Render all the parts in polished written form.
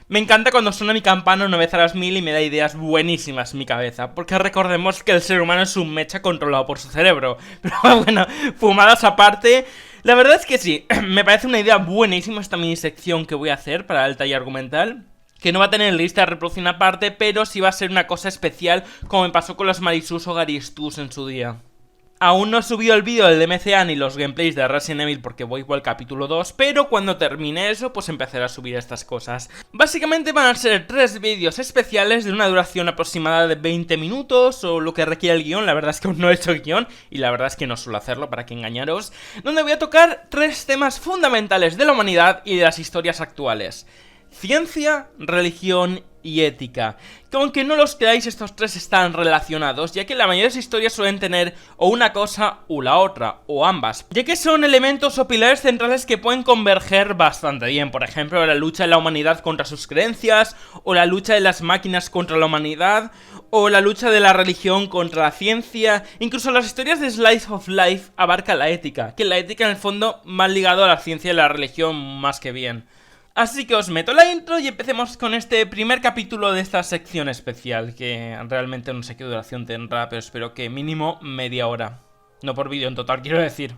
Me encanta cuando suena mi campana una vez a las 1000 y me da ideas buenísimas en mi cabeza, porque recordemos que el ser humano es un mecha controlado por su cerebro. Pero bueno, fumadas aparte, la verdad es que sí, me parece una idea buenísima esta mini sección que voy a hacer para el taller argumental. Que no va a tener lista de reproducción aparte, pero sí va a ser una cosa especial, como me pasó con los Marisus o Garistus en su día. Aún no he subido el vídeo del DMCA ni los gameplays de Resident Evil porque voy por el capítulo 2, pero cuando termine eso pues empezaré a subir estas cosas. Básicamente van a ser 3 vídeos especiales de una duración aproximada de 20 minutos o lo que requiere el guión. La verdad es que aún no he hecho el guión y la verdad es que no suelo hacerlo, para que engañaros, donde voy a tocar 3 temas fundamentales de la humanidad y de las historias actuales: ciencia, religión y ética. Que aunque no los creáis, estos 3 están relacionados, ya que la mayoría de las historias suelen tener o una cosa o la otra, o ambas, ya que son elementos o pilares centrales que pueden converger bastante bien. Por ejemplo, la lucha de la humanidad contra sus creencias, o la lucha de las máquinas contra la humanidad, o la lucha de la religión contra la ciencia. Incluso las historias de Slice of Life abarca la ética, que la ética en el fondo más ligado a la ciencia y la religión más que bien. Así que os meto la intro y empecemos con este primer capítulo de esta sección especial, que realmente no sé qué duración tendrá, pero espero que mínimo media hora. No por vídeo en total, quiero decir.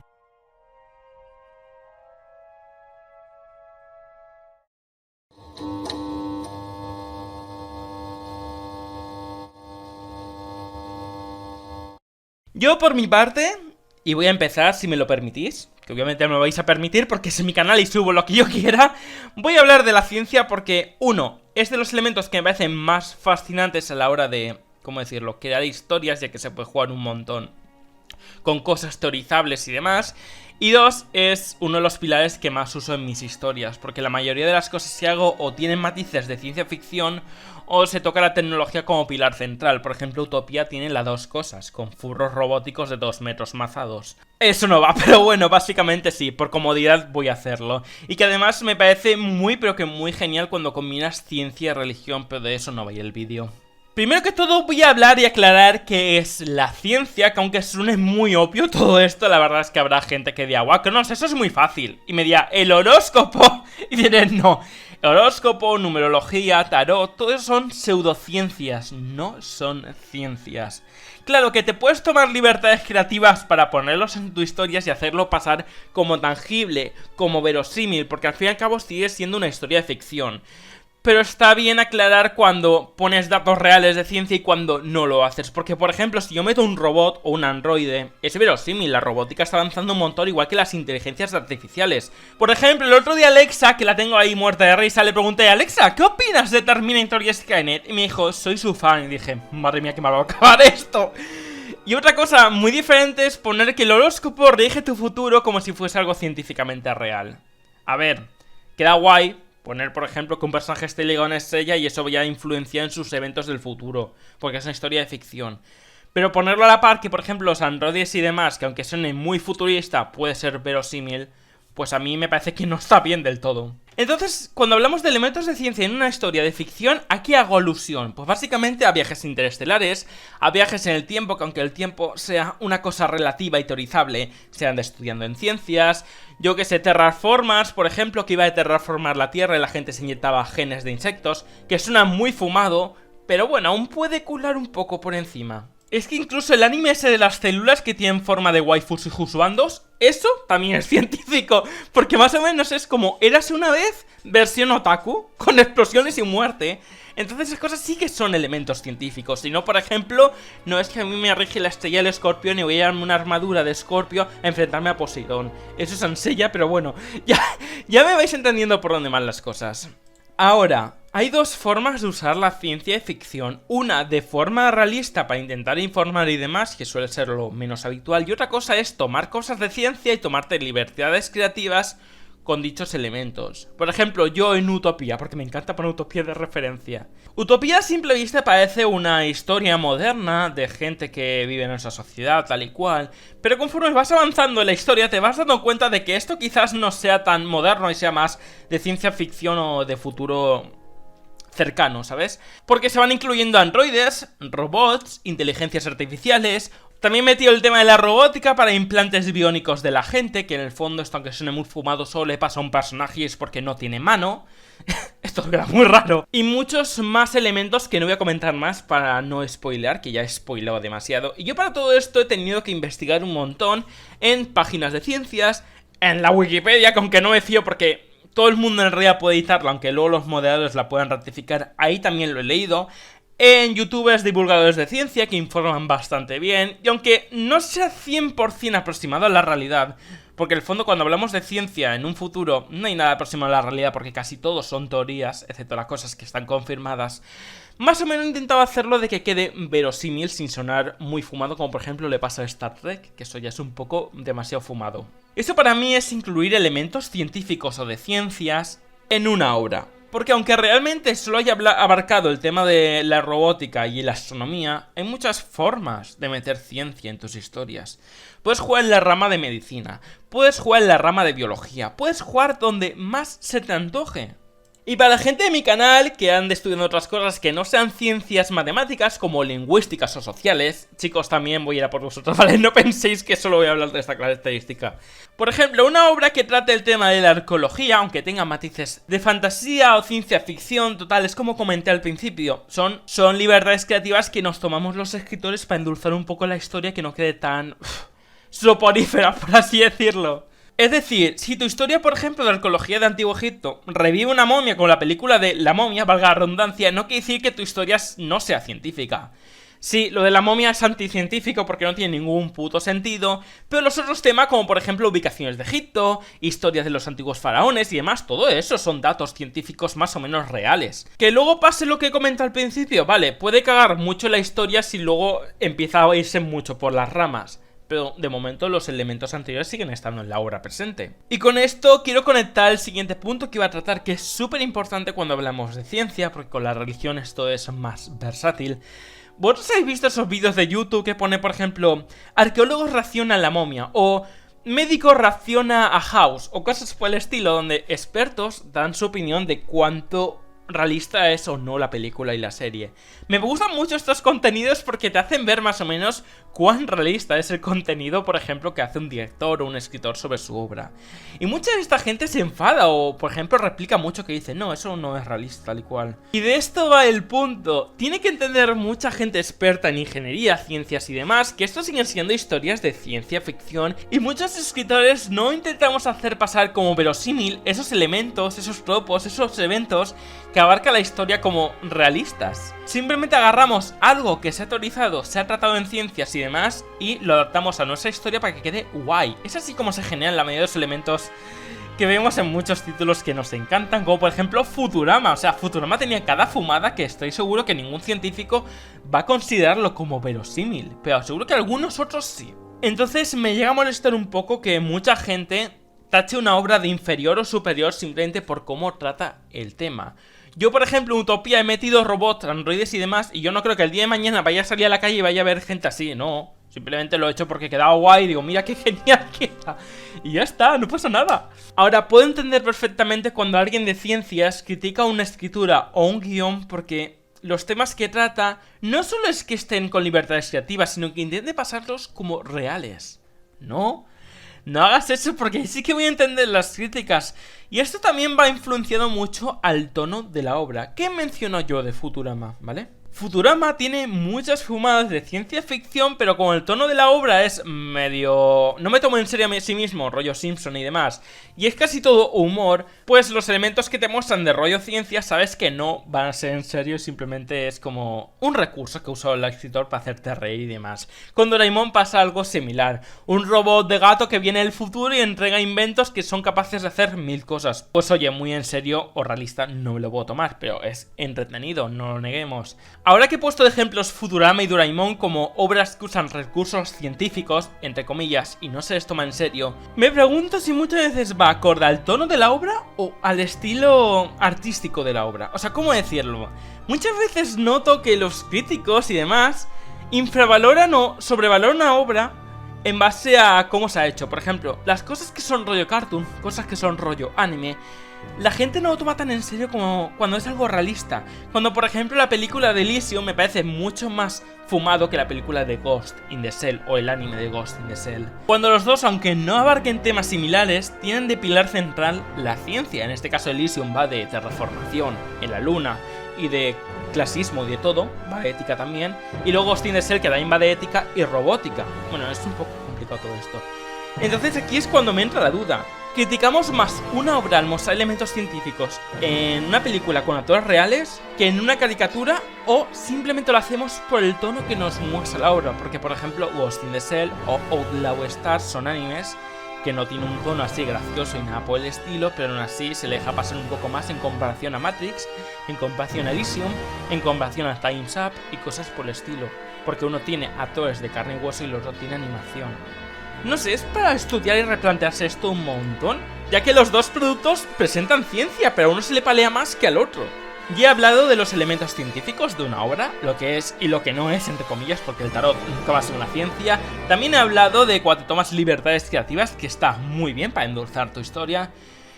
Yo por mi parte, y voy a empezar si me lo permitís, que obviamente me lo vais a permitir porque es mi canal y subo lo que yo quiera, voy a hablar de la ciencia porque, uno, es de los elementos que me parecen más fascinantes a la hora de, ¿cómo decirlo?, crear historias, ya que se puede jugar un montón con cosas teorizables y demás. Y 2, es uno de los pilares que más uso en mis historias, porque la mayoría de las cosas que hago o tienen matices de ciencia ficción o se toca la tecnología como pilar central. Por ejemplo, Utopía tiene las dos cosas, con furros robóticos de 2 metros mazados. Eso no va, pero bueno, básicamente sí, por comodidad voy a hacerlo. Y que además me parece muy pero que muy genial cuando combinas ciencia y religión, pero de eso no va el vídeo. Primero que todo voy a hablar y aclarar qué es la ciencia, que aunque suene muy obvio todo esto, la verdad es que habrá gente que diga, guau, que no sé, eso es muy fácil. Y me dirá, el horóscopo. Y diré, no, horóscopo, numerología, tarot, todo eso son pseudociencias, no son ciencias. Claro que te puedes tomar libertades creativas para ponerlos en tus historias y hacerlo pasar como tangible, como verosímil, porque al fin y al cabo sigue siendo una historia de ficción. Pero está bien aclarar cuando pones datos reales de ciencia y cuando no lo haces. Porque, por ejemplo, si yo meto un robot o un androide, es verosímil, la robótica está avanzando un montón, igual que las inteligencias artificiales. Por ejemplo, el otro día Alexa, que la tengo ahí muerta de risa, le pregunté, Alexa, ¿qué opinas de Terminator y Skynet? Y me dijo, soy su fan. Y dije, madre mía, que me va a acabar esto. Y otra cosa muy diferente es poner que el horóscopo rige tu futuro como si fuese algo científicamente real. A ver, queda guay poner, por ejemplo, que un personaje esté ligado a una estrella y eso vaya a influenciar en sus eventos del futuro, porque es una historia de ficción. Pero ponerlo a la par que, por ejemplo, los androides y demás, que aunque suene muy futurista, puede ser verosímil, pues a mí me parece que no está bien del todo. Entonces, cuando hablamos de elementos de ciencia en una historia de ficción, ¿a qué hago alusión? Pues básicamente a viajes interestelares, a viajes en el tiempo, que aunque el tiempo sea una cosa relativa y teorizable, se anda estudiando en ciencias. Yo que sé, terraformers, por ejemplo, que iba a terraformar la Tierra y la gente se inyectaba genes de insectos, que suena muy fumado, pero bueno, aún puede cular un poco por encima. Es que incluso el anime ese de las células que tienen forma de waifus y juzbandos, eso también es científico, porque más o menos es como Érase una vez versión otaku, con explosiones y muerte. Entonces esas cosas sí que son elementos científicos. Si no, por ejemplo, no es que a mí me rige la estrella del escorpión y voy a darme una armadura de escorpio a enfrentarme a Poseidón. Eso es Ansella, pero bueno, ya me vais entendiendo por dónde van las cosas. Ahora, hay dos formas de usar la ciencia y ficción. Una de forma realista para intentar informar y demás, que suele ser lo menos habitual. Y otra cosa es tomar cosas de ciencia y tomarte libertades creativas con dichos elementos. Por ejemplo, yo en Utopía, porque me encanta poner Utopía de referencia. Utopía a simple vista parece una historia moderna de gente que vive en esa sociedad, tal y cual. Pero conforme vas avanzando en la historia te vas dando cuenta de que esto quizás no sea tan moderno y sea más de ciencia ficción o de futuro cercano, ¿sabes? Porque se van incluyendo androides, robots, inteligencias artificiales. También metió el tema de la robótica para implantes biónicos de la gente, que en el fondo esto, aunque suene muy fumado, solo le pasa a un personaje y es porque no tiene mano. Esto esto, que era muy raro. Y muchos más elementos que no voy a comentar más para no spoilear, que ya he spoileado demasiado. Y yo para todo esto he tenido que investigar un montón en páginas de ciencias, en la Wikipedia, que aunque no me fío porque todo el mundo en realidad puede editarlo, aunque luego los moderadores la puedan ratificar, ahí también lo he leído. En youtubers divulgadores de ciencia que informan bastante bien, y aunque no sea 100% aproximado a la realidad, porque en el fondo cuando hablamos de ciencia en un futuro no hay nada aproximado a la realidad porque casi todos son teorías, excepto las cosas que están confirmadas, más o menos he intentado hacerlo de que quede verosímil sin sonar muy fumado, como por ejemplo le pasa a Star Trek, que eso ya es un poco demasiado fumado. Eso para mí es incluir elementos científicos o de ciencias en una obra. Porque aunque realmente solo haya abarcado el tema de la robótica y la astronomía, hay muchas formas de meter ciencia en tus historias. Puedes jugar en la rama de medicina, puedes jugar en la rama de biología, puedes jugar donde más se te antoje. Y para la gente de mi canal que ande estudiando otras cosas que no sean ciencias matemáticas como lingüísticas o sociales, chicos, también voy a ir a por vosotros, ¿vale? No penséis que solo voy a hablar de esta característica. Por ejemplo, una obra que trate el tema de la arqueología, aunque tenga matices de fantasía o ciencia ficción, total, es como comenté al principio, son libertades creativas que nos tomamos los escritores para endulzar un poco la historia que no quede tan soporífera, por así decirlo. Es decir, si tu historia, por ejemplo, de arqueología de Antiguo Egipto revive una momia con la película de La momia, valga la redundancia, no quiere decir que tu historia no sea científica. Sí, lo de la momia es anticientífico porque no tiene ningún puto sentido, pero los otros temas, como por ejemplo ubicaciones de Egipto, historias de los antiguos faraones y demás, todo eso son datos científicos más o menos reales. Que luego pase lo que comenté al principio, vale, puede cagar mucho la historia si luego empieza a irse mucho por las ramas. Pero de momento los elementos anteriores siguen estando en la obra presente. Y con esto quiero conectar el siguiente punto que iba a tratar, que es súper importante cuando hablamos de ciencia, porque con la religión esto es más versátil. ¿Vosotros habéis visto esos vídeos de YouTube que pone, por ejemplo, arqueólogos reaccionan a la momia, o médico reacciona a House, o cosas por el estilo, donde expertos dan su opinión de cuánto realista es o no la película y la serie? Me gustan mucho estos contenidos porque te hacen ver más o menos cuán realista es el contenido, por ejemplo, que hace un director o un escritor sobre su obra. Y mucha de esta gente se enfada o, por ejemplo, replica mucho que dice, no, eso no es realista, tal y cual. Y de esto va el punto. Tiene que entender mucha gente experta en ingeniería, ciencias y demás, que esto siguen siendo historias de ciencia ficción y muchos escritores no intentamos hacer pasar como verosímil esos elementos, esos tropos, esos eventos que abarca la historia como realistas. Simplemente agarramos algo que se ha teorizado, se ha tratado en ciencias y demás y lo adaptamos a nuestra historia para que quede guay. Es así como se generan la mayoría de los elementos que vemos en muchos títulos que nos encantan, como por ejemplo Futurama. O sea, Futurama tenía cada fumada que estoy seguro que ningún científico va a considerarlo como verosímil, pero seguro que algunos otros sí. Entonces me llega a molestar un poco que mucha gente tache una obra de inferior o superior simplemente por cómo trata el tema. Yo, por ejemplo, en Utopía he metido robots, androides y demás, y yo no creo que el día de mañana vaya a salir a la calle y vaya a ver gente así, no. Simplemente lo he hecho porque quedaba guay y digo, mira qué genial queda. Y ya está, no pasa nada. Ahora, puedo entender perfectamente cuando alguien de ciencias critica una escritura o un guión porque los temas que trata no solo es que estén con libertades creativas, sino que intente pasarlos como reales. No hagas eso porque sí que voy a entender las críticas. Y esto también va influenciando mucho al tono de la obra. ¿Qué menciono yo de Futurama? ¿Vale? Futurama tiene muchas fumadas de ciencia ficción, pero como el tono de la obra es medio... no me tomo en serio a sí mismo, rollo Simpson y demás, y es casi todo humor, pues los elementos que te muestran de rollo ciencia sabes que no van a ser en serio, simplemente es como un recurso que usó el escritor para hacerte reír y demás. Con Doraemon pasa algo similar, un robot de gato que viene del futuro y entrega inventos que son capaces de hacer 1000 cosas. Pues oye, muy en serio o realista no me lo puedo tomar, pero es entretenido, no lo neguemos. Ahora que he puesto de ejemplos Futurama y Doraemon como obras que usan recursos científicos, entre comillas, y no se les toma en serio, me pregunto si muchas veces va acorde al tono de la obra o al estilo artístico de la obra. O sea, ¿cómo decirlo? Muchas veces noto que los críticos y demás infravaloran o sobrevaloran una obra en base a cómo se ha hecho. Por ejemplo, las cosas que son rollo cartoon, cosas que son rollo anime, la gente no lo toma tan en serio como cuando es algo realista. Cuando por ejemplo la película de Elysium me parece mucho más fumado que la película de Ghost in the Shell o el anime de Ghost in the Shell. Cuando los dos, aunque no abarquen temas similares, tienen de pilar central la ciencia. En este caso Elysium va de terraformación en la luna y de clasismo y de todo, va de ética también. Y luego Ghost in the Shell que también va de ética y robótica. Bueno, es un poco complicado todo esto. Entonces aquí es cuando me entra la duda. ¿Criticamos más una obra al mostrar elementos científicos en una película con actores reales que en una caricatura, o simplemente lo hacemos por el tono que nos muestra la obra? Porque por ejemplo Ghost in the Shell o Outlaw Stars son animes que no tienen un tono así gracioso y nada por el estilo, pero aún así se le deja pasar un poco más en comparación a Matrix, en comparación a Elysium, en comparación a Time's Up y cosas por el estilo. Porque uno tiene actores de carne y hueso y el otro tiene animación. No sé, es para estudiar y replantearse esto un montón, ya que los dos productos presentan ciencia, pero a uno se le palea más que al otro. Ya he hablado de los elementos científicos de una obra, lo que es y lo que no es, entre comillas, porque el tarot nunca va a ser una ciencia. También he hablado de cuando tomas libertades creativas, que está muy bien para endulzar tu historia.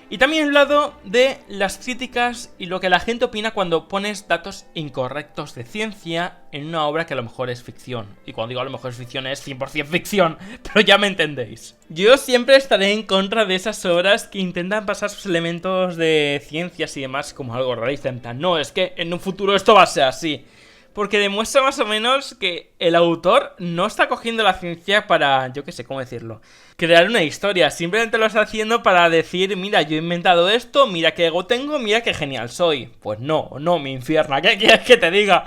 Y también he hablado de las críticas y lo que la gente opina cuando pones datos incorrectos de ciencia en una obra que a lo mejor es ficción. Y cuando digo a lo mejor es ficción es 100% ficción, pero ya me entendéis. Yo siempre estaré en contra de esas obras que intentan pasar sus elementos de ciencias y demás como algo realista. En plan, no, es que en un futuro esto va a ser así. Porque demuestra más o menos que el autor no está cogiendo la ciencia para, yo qué sé, ¿cómo decirlo? Crear una historia, simplemente lo está haciendo para decir, mira, yo he inventado esto, mira qué ego tengo, mira qué genial soy. Pues no, mi infierna, ¿qué quieres que te diga?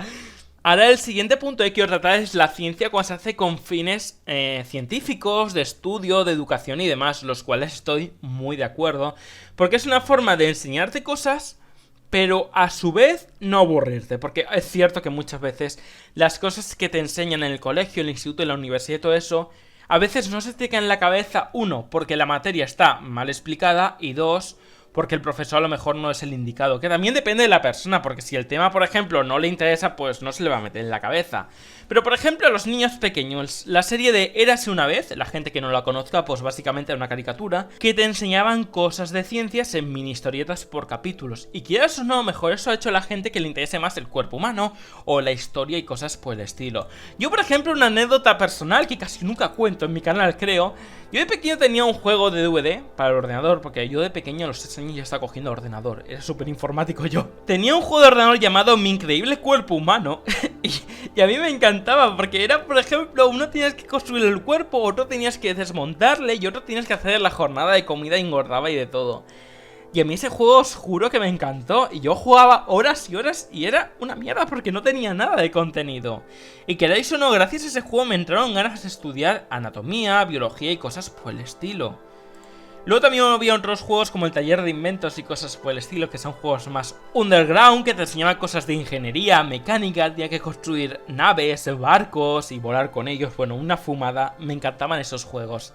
Ahora el siguiente punto que quiero tratar es la ciencia cuando se hace con fines científicos, de estudio, de educación y demás, los cuales estoy muy de acuerdo, porque es una forma de enseñarte cosas, pero a su vez no aburrirte, porque es cierto que muchas veces las cosas que te enseñan en el colegio, el instituto, en la universidad y todo eso, a veces no se te queda en la cabeza, uno, porque la materia está mal explicada, y dos, porque el profesor a lo mejor no es el indicado, que también depende de la persona, porque si el tema, por ejemplo, no le interesa, pues no se le va a meter en la cabeza. Pero, por ejemplo, a los niños pequeños, la serie de Érase una vez, la gente que no la conozca, pues básicamente era una caricatura, que te enseñaban cosas de ciencias en mini historietas por capítulos. Y quieras o no, mejor eso ha hecho a la gente que le interese más el cuerpo humano, o la historia y cosas por el estilo. Yo, por ejemplo, una anécdota personal que casi nunca cuento en mi canal, creo. Yo de pequeño tenía un juego de DVD para el ordenador, porque yo de pequeño a los 6 años ya estaba cogiendo ordenador, era súper informático yo. Tenía un juego de ordenador llamado Mi Increíble Cuerpo Humano, y a mí me encantaba, porque era, por ejemplo, uno tenías que construir el cuerpo, otro tenías que desmontarle, y otro tenías que hacer la jornada de comida, engordaba y de todo. Y a mí ese juego os juro que me encantó, y yo jugaba horas y horas y era una mierda porque no tenía nada de contenido. Y queráis o no, gracias a ese juego me entraron ganas de estudiar anatomía, biología y cosas por el estilo. Luego también había otros juegos como el Taller de Inventos y cosas por el estilo, que son juegos más underground, que te enseñaban cosas de ingeniería, mecánica, tenía que construir naves, barcos y volar con ellos. Bueno, una fumada, me encantaban esos juegos.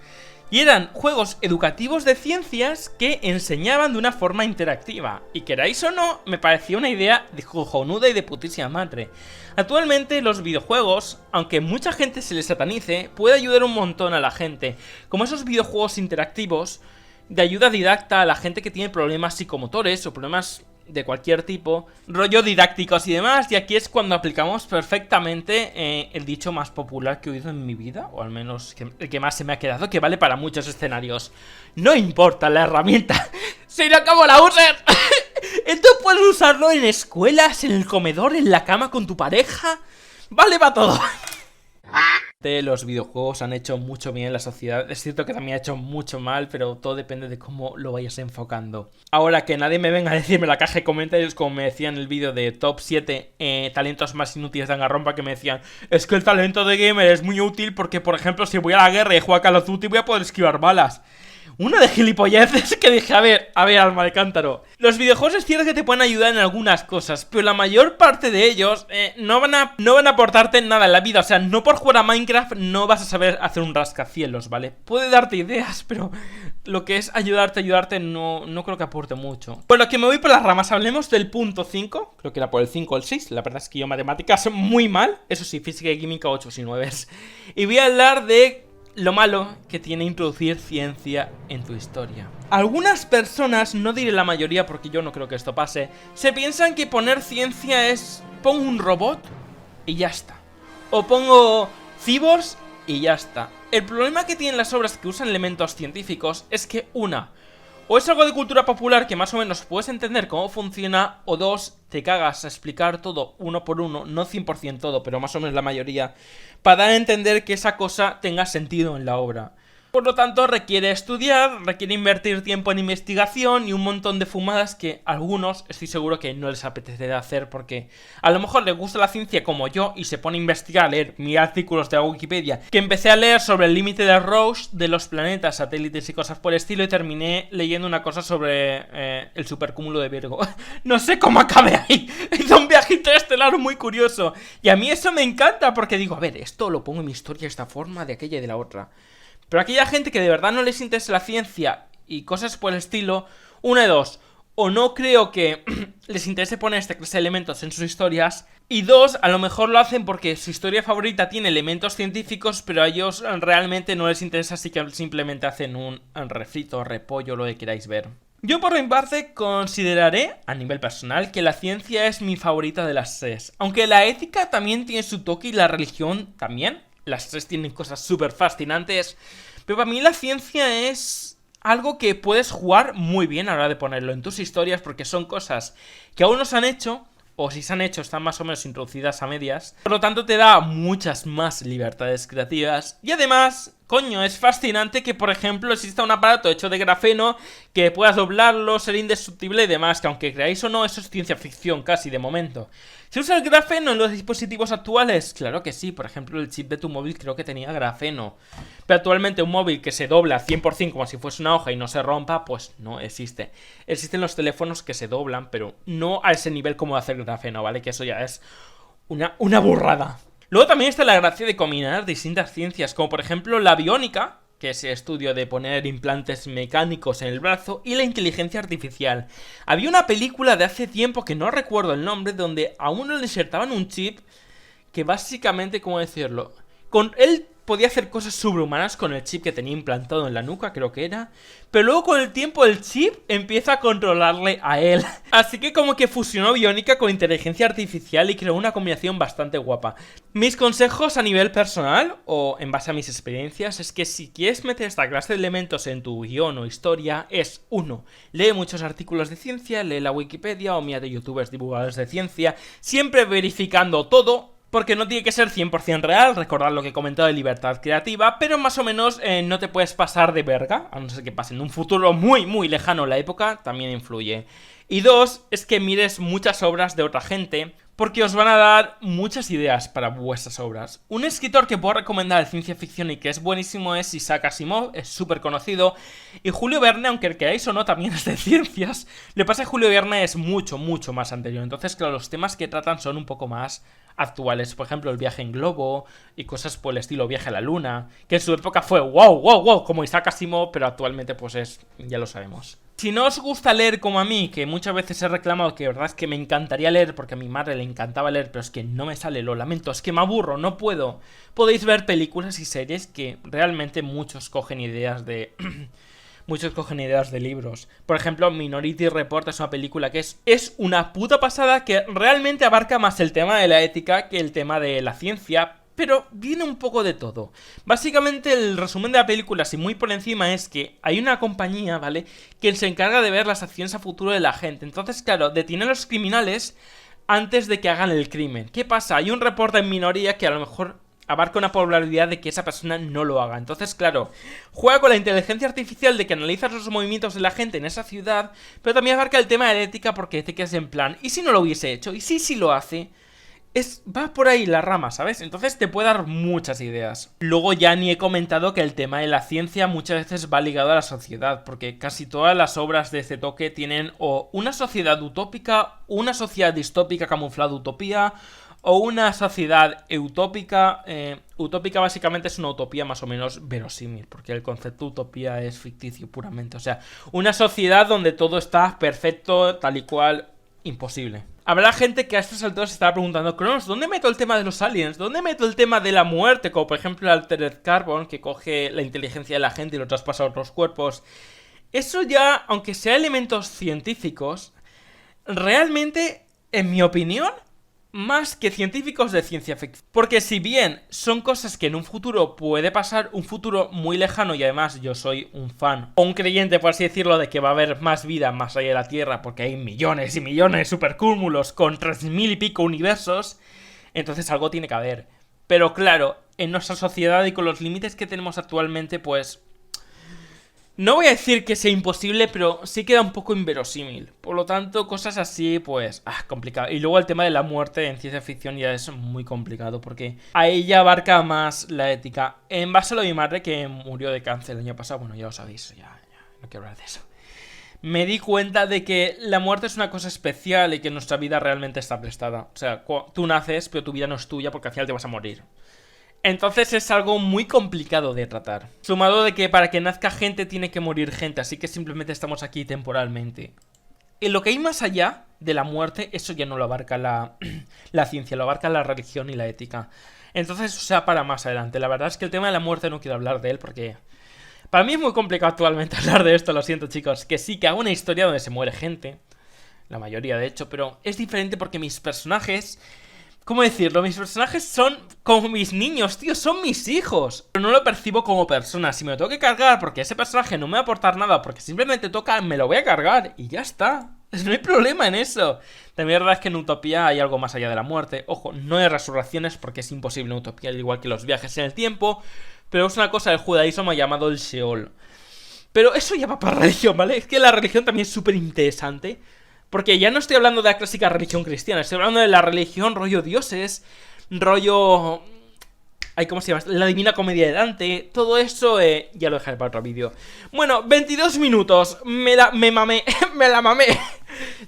Y eran juegos educativos de ciencias que enseñaban de una forma interactiva. Y queráis o no, me parecía una idea de cojonuda y de putísima madre. Actualmente los videojuegos, aunque mucha gente se les satanice, puede ayudar un montón a la gente. Como esos videojuegos interactivos de ayuda didacta a la gente que tiene problemas psicomotores o problemas de cualquier tipo, rollo didácticos y demás. Y aquí es cuando aplicamos perfectamente el dicho más popular que he oído en mi vida, o al menos el que más se me ha quedado, que vale para muchos escenarios: no importa la herramienta, sino cómo la uses. Esto puedes usarlo en escuelas, en el comedor, en la cama con tu pareja, vale para todo. Los videojuegos han hecho mucho bien en la sociedad. Es cierto que también ha hecho mucho mal, pero todo depende de cómo lo vayas enfocando. Ahora, que nadie me venga a decirme en la caja de comentarios, como me decían en el vídeo de Top 7 talentos más inútiles de Danganronpa, que me decían: es que el talento de gamer es muy útil porque, por ejemplo, si voy a la guerra y juego a Call of Duty voy a poder esquivar balas. Una de gilipolleces que dije, a ver, alma de cántaro. Los videojuegos es cierto que te pueden ayudar en algunas cosas, pero la mayor parte de ellos no van a aportarte nada en la vida. O sea, no por jugar a Minecraft no vas a saber hacer un rascacielos, ¿vale? Puede darte ideas, pero lo que es ayudarte, no creo que aporte mucho. Bueno, que me voy por las ramas. Hablemos del punto 5, creo que era por el 5 o el 6. La verdad es que yo matemáticas muy mal. Eso sí, física y química 8 y 9. Y voy a hablar de lo malo que tiene introducir ciencia en tu historia. Algunas personas, no diré la mayoría porque yo no creo que esto pase, se piensan que poner ciencia es... pongo un robot y ya está. O pongo cyborgs y ya está. El problema que tienen las obras que usan elementos científicos es que o es algo de cultura popular que más o menos puedes entender cómo funciona, o dos, te cagas a explicar todo uno por uno, no 100% todo, pero más o menos la mayoría, para dar a entender que esa cosa tenga sentido en la obra. Por lo tanto, requiere estudiar, requiere invertir tiempo en investigación y un montón de fumadas que a algunos estoy seguro que no les apetecerá hacer porque a lo mejor les gusta la ciencia como yo y se pone a investigar, a leer mil artículos de la Wikipedia, que empecé a leer sobre el límite de Roche, de los planetas, satélites y cosas por el estilo, y terminé leyendo una cosa sobre el supercúmulo de Virgo. No sé cómo acabé ahí. Hice un viaje interestelar muy curioso. Y a mí eso me encanta porque digo, a ver, esto lo pongo en mi historia de esta forma, de aquella y de la otra. Pero aquella gente que de verdad no les interesa la ciencia y cosas por el estilo, una de dos, o no creo que les interese poner esta clase de elementos en sus historias, y dos, a lo mejor lo hacen porque su historia favorita tiene elementos científicos, pero a ellos realmente no les interesa, así que simplemente hacen un refrito, repollo, lo que queráis ver. Yo por mi parte consideraré, a nivel personal, que la ciencia es mi favorita de las tres, aunque la ética también tiene su toque y la religión también. Las tres tienen cosas súper fascinantes, pero para mí la ciencia es algo que puedes jugar muy bien a la hora de ponerlo en tus historias, porque son cosas que aún no se han hecho, o si se han hecho están más o menos introducidas a medias. Por lo tanto te da muchas más libertades creativas. Y además, coño, es fascinante que, por ejemplo, exista un aparato hecho de grafeno que puedas doblarlo, ser indestructible y demás, que aunque creáis o no, eso es ciencia ficción casi de momento. ¿Se usa el grafeno en los dispositivos actuales? Claro que sí, por ejemplo el chip de tu móvil creo que tenía grafeno. Pero actualmente un móvil que se dobla 100% como si fuese una hoja y no se rompa, pues no existe. Existen los teléfonos que se doblan, pero no a ese nivel como hacer grafeno, ¿vale? Que eso ya es una burrada. Luego también está la gracia de combinar distintas ciencias, como por ejemplo la biónica, que es el estudio de poner implantes mecánicos en el brazo, y la inteligencia artificial. Había una película de hace tiempo que no recuerdo el nombre, donde a uno le insertaban un chip que básicamente, ¿cómo decirlo? Con él podía hacer cosas sobrehumanas con el chip que tenía implantado en la nuca, creo que era. Pero luego con el tiempo el chip empieza a controlarle a él. Así que como que fusionó biónica con inteligencia artificial y creó una combinación bastante guapa. Mis consejos a nivel personal, o en base a mis experiencias, es que si quieres meter esta clase de elementos en tu guión o historia, es 1. Lee muchos artículos de ciencia, lee la Wikipedia o mira de youtubers divulgadores de ciencia, siempre verificando todo. Porque no tiene que ser 100% real, recordad lo que he comentado de libertad creativa, pero más o menos no te puedes pasar de verga, a no ser que pase en un futuro muy muy lejano la época, también influye. Y 2, es que mires muchas obras de otra gente, porque os van a dar muchas ideas para vuestras obras. Un escritor que puedo recomendar de ciencia ficción y que es buenísimo es Isaac Asimov, es súper conocido. Y Julio Verne, aunque queráis o no, también es de ciencias. Lo que pasa es que Julio Verne es mucho más anterior, entonces claro, los temas que tratan son un poco más actuales, por ejemplo el viaje en globo y cosas por el estilo viaje a la luna, que en su época fue wow, como Isaac Asimov, pero actualmente pues es, ya lo sabemos. Si no os gusta leer como a mí, que muchas veces he reclamado que de verdad es que me encantaría leer porque a mi madre le encantaba leer, pero es que no me sale, lo lamento, es que me aburro, no puedo. Podéis ver películas y series que realmente muchos cogen ideas de... Muchos cogen ideas de libros. Por ejemplo, Minority Report es una película que es una puta pasada, que realmente abarca más el tema de la ética que el tema de la ciencia, pero viene un poco de todo. Básicamente el resumen de la película, así muy por encima, es que hay una compañía, ¿vale?, que se encarga de ver las acciones a futuro de la gente. Entonces, claro, detiene a los criminales antes de que hagan el crimen. ¿Qué pasa? Hay un reporte en minoría que a lo mejor abarca una probabilidad de que esa persona no lo haga. Entonces, claro, juega con la inteligencia artificial de que analizas los movimientos de la gente en esa ciudad, pero también abarca el tema de la ética porque te quedas en plan, ¿y si no lo hubiese hecho? ¿Y si lo hace? Va por ahí la rama, ¿sabes? Entonces te puede dar muchas ideas. Luego ya ni he comentado que el tema de la ciencia muchas veces va ligado a la sociedad, porque casi todas las obras de este toque tienen o una sociedad utópica, una sociedad distópica camuflada utopía, o una sociedad utópica. Utópica básicamente es una utopía más o menos verosímil, porque el concepto utopía es ficticio puramente. O sea, una sociedad donde todo está perfecto, tal y cual, imposible. Habrá gente que a estas alturas se estará preguntando, Cronos, ¿dónde meto el tema de los aliens? ¿Dónde meto el tema de la muerte? Como por ejemplo el Altered Carbon, que coge la inteligencia de la gente y lo traspasa a otros cuerpos. Eso ya, aunque sea elementos científicos, realmente, en mi opinión, más que científicos de ciencia ficción. Porque si bien son cosas que en un futuro puede pasar, un futuro muy lejano, y además yo soy un fan, o un creyente, por así decirlo, de que va a haber más vida más allá de la Tierra, porque hay millones y millones de supercúmulos con 3000 y pico universos, entonces algo tiene que haber. Pero claro, en nuestra sociedad y con los límites que tenemos actualmente, pues... no voy a decir que sea imposible, pero sí queda un poco inverosímil. Por lo tanto, cosas así, pues, complicado. Y luego el tema de la muerte en ciencia ficción ya es muy complicado, porque ahí ya abarca más la ética. En base a lo de mi madre, que murió de cáncer el año pasado, bueno, ya lo sabéis, ya no quiero hablar de eso. Me di cuenta de que la muerte es una cosa especial y que nuestra vida realmente está prestada. O sea, tú naces, pero tu vida no es tuya porque al final te vas a morir. Entonces es algo muy complicado de tratar. Sumado de que para que nazca gente tiene que morir gente, así que simplemente estamos aquí temporalmente. Y lo que hay más allá de la muerte, eso ya no lo abarca la ciencia, lo abarca la religión y la ética. Entonces, o sea, para más adelante. La verdad es que el tema de la muerte no quiero hablar de él porque... para mí es muy complicado actualmente hablar de esto, lo siento chicos. Que sí, que hago una historia donde se muere gente. La mayoría de hecho, pero es diferente porque mis personajes... ¿cómo decirlo? Mis personajes son como mis niños, tío, son mis hijos. Pero no lo percibo como persona. Si me lo tengo que cargar porque ese personaje no me va a aportar nada, porque simplemente toca, me lo voy a cargar y ya está. No hay problema en eso. También es verdad que en Utopía hay algo más allá de la muerte. Ojo, no hay resurrecciones porque es imposible en Utopía, al igual que los viajes en el tiempo. Pero es una cosa del judaísmo llamado el Sheol. Pero eso ya va para religión, ¿vale? Es que la religión también es súper interesante. Porque ya no estoy hablando de la clásica religión cristiana, estoy hablando de la religión rollo dioses, rollo... ay, ¿cómo se llama? La Divina Comedia de Dante, todo eso ya lo dejaré para otro vídeo. Bueno, 22 minutos, me mamé, me la mamé.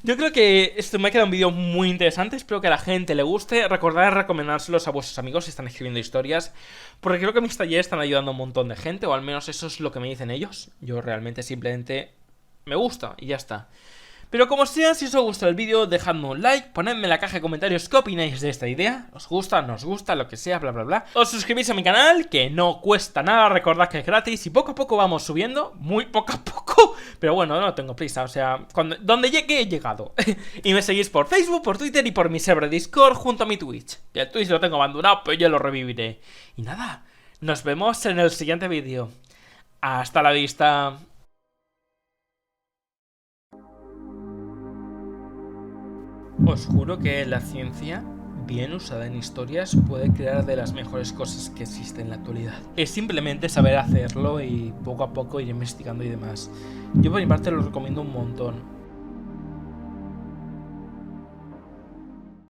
Yo creo que esto me ha quedado un vídeo muy interesante, espero que a la gente le guste. Recordad recomendárselos a vuestros amigos si están escribiendo historias, porque creo que mis talleres están ayudando a un montón de gente, o al menos eso es lo que me dicen ellos. Yo realmente simplemente me gusta y ya está. Pero como sea, si os gusta el vídeo, dejadme un like, ponedme en la caja de comentarios qué opináis de esta idea. ¿Os gusta? ¿No os gusta? Lo que sea, bla bla bla. Os suscribís a mi canal, que no cuesta nada, recordad que es gratis y poco a poco vamos subiendo, muy poco a poco. Pero bueno, no tengo prisa, o sea, donde llegue he llegado. Y me seguís por Facebook, por Twitter y por mi server Discord junto a mi Twitch. Y el Twitch lo tengo abandonado, pero yo lo reviviré. Y nada, nos vemos en el siguiente vídeo. Hasta la vista. Os juro que la ciencia, bien usada en historias, puede crear de las mejores cosas que existen en la actualidad. Es simplemente saber hacerlo y poco a poco ir investigando y demás. Yo por mi parte lo recomiendo un montón.